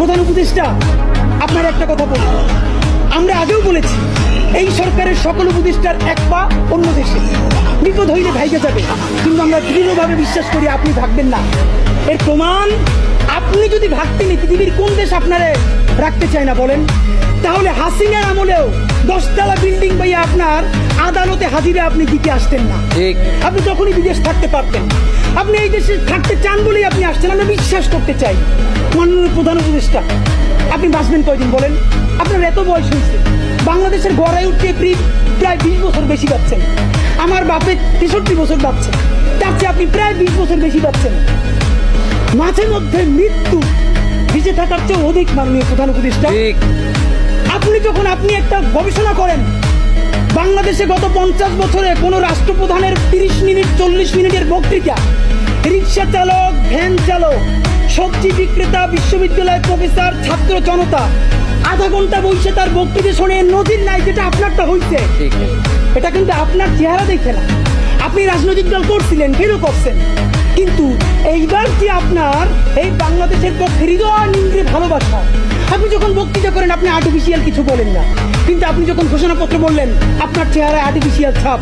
প্রধান উপদেষ্টা, আপনার একটা কথা বলি, আমরা আগেও বলেছি এই সরকারের সকল উপদেষ্টার এক পা অন্য দেশে, বিপদ হইলে ভাইকে যাবে, কিন্তু আমরা দৃঢ়ভাবে বিশ্বাস করি আপনি ভাগবেন না। এর প্রমাণ, আপনি যদি ভাগতেন পৃথিবীর কোন দেশ আপনারে রাখতে চায় না বলেন? তাহলে হাসিনার আমলেও 10 তলা বিল্ডিং পাইয়া আপনার আদালতে হাজিরে আপনি দিতে আসতেন না। আপনি তখনই বিদেশ থাকতে পারতেন। আপনি এই দেশে থাকতে চান বলেই আপনি আসছেন। আমরা বিশ্বাস করতে চাই। মাননীয় প্রধান উপদেষ্টা, আপনি বাঁচবেন কয়দিন বলেন? আপনার এত বয়স হয়েছে, বাংলাদেশের গড়ায় উঠতে প্রায় 20 বছর বেশি পাচ্ছেন। আমার বাপের 63 বছর পাচ্ছে, তার চেয়ে আপনি প্রায় 20 বছর বেশি পাচ্ছেন। মাঝে মধ্যে মৃত্যু বেঁচে থাকার চেয়ে অধিক। মাননীয় প্রধান উপদেষ্টা, আপনি একটা গবেষণা করেন, বাংলাদেশে গত 50 বছরে কোন রাষ্ট্রপ্রধানের 30 মিনিট 40 মিনিটের বক্তৃতা, রিক্সা চালক, ভ্যান চালক, সবজি বিক্রেতা, বিশ্ববিদ্যালয়ের প্রফেসর, ছাত্র জনতা আধা ঘন্টা বসে তার বক্তৃতা শুনে নজির নাই, যেটা আপনারটা হইছে। এটা কিন্তু আপনার চেহারা দেখে না। আপনি রাজনৈতিক দল করছিলেন, কেন করছেন, কিন্তু এইবার যে আপনার এই বাংলাদেশের পক্ষে হৃদয় নিংড়ে ভালোবাসা, আপনি যখন বক্তৃতা করেন আপনি আর্টিফিশিয়াল কিছু বলেন না, কিন্তু আপনি যখন ঘোষণাপত্র বললেন আপনার চেহারায় আর্টিফিশিয়াল ছাপ।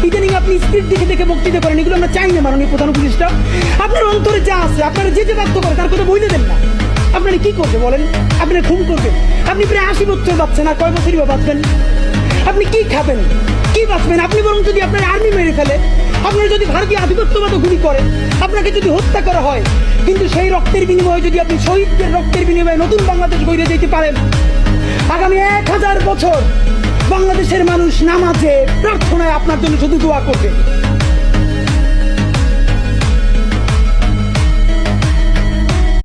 ইদানিং আপনি স্ক্রিপ্ট দেখে দেখে বক্তৃতা করেন, এগুলো আমরা চাই না। মাননীয় প্রধান উপদেষ্টা, আপনার অন্তরে যা আছে, আপনারা যে বাধ্য করে তার কথা বলে দেন না। আপনারা কি করবে বলেন? আপনারা খুন করবেন। আপনি প্রায় 80 বছর বাঁচছেন, আর কয় বছরই বা বাঁচবেন? আপনি কি খাবেন, কি বাঁচবেন? আপনি বরং যদি আপনার আর্মি মেরে ফেলে, আপনারা যদি ভারতীয় আধিপত্যবাদ গুলি করেন, আপনাকে যদি হত্যা করা হয়, কিন্তু সেই রক্তের বিনিময়ে যদি আপনি শহীদদের রক্তের বিনিময়ে নতুন বাংলাদেশ গড়ে দিতে পারেন, আগামী 1000 বছর বাংলাদেশের মানুষ নামাজে প্রার্থনায় আপনার জন্য শুধু দোয়া করবে।